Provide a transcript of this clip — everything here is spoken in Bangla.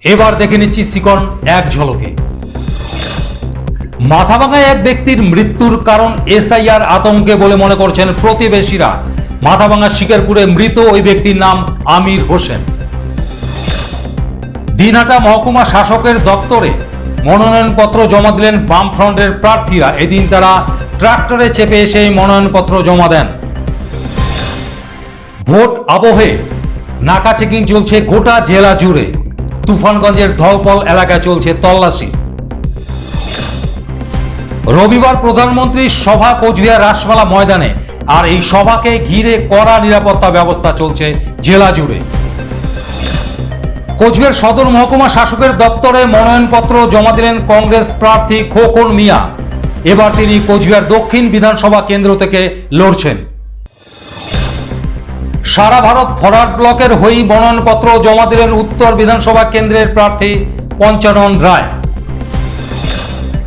এবার দেখে নিচ্ছি চিকন এক ঝলকে। মাথাভাঙায় এক ব্যক্তির মৃত্যুর কারণ এসআইআর আতঙ্কে বলে মনে করছেন প্রতিবেশীরা। মাথাভাঙা শিকারপুরে মৃত ওই ব্যক্তির নাম আমির হোসেন। দিনহাটা মহকুমা শাসকের দপ্তরে মনোনয়নপত্র জমা দিলেন বামফ্রন্টের প্রার্থীরা। এদিন তারা ট্রাক্টরে চেপে এসে মনোনয়নপত্র জমা দেন। ভোট আবহে নাকা চেকিং চলছে গোটা জেলা জুড়ে। তুফানগঞ্জের ধলপল এলাকায় চলছে তল্লাশি। রবিবার প্রধানমন্ত্রীর সভা কোচবিহার রাসমেলা ময়দানে, আর এই সভাকে ঘিরে কড়া নিরাপত্তা ব্যবস্থা চলছে জেলা জুড়ে। কোচবিহার সদর মহকুমা শাসকের দপ্তরে মনোনয়নপত্র জমা দিলেন কংগ্রেস প্রার্থী খোকন মিয়া। এবার তিনি কোচবিহার দক্ষিণ বিধানসভা কেন্দ্র থেকে লড়ছেন। সারা ভারত ফরওয়ার্ড ব্লকের হয়েই মনোনয়নপত্র জমা দিলেন উত্তর বিধানসভা কেন্দ্রের প্রার্থী পঞ্চানন রায়।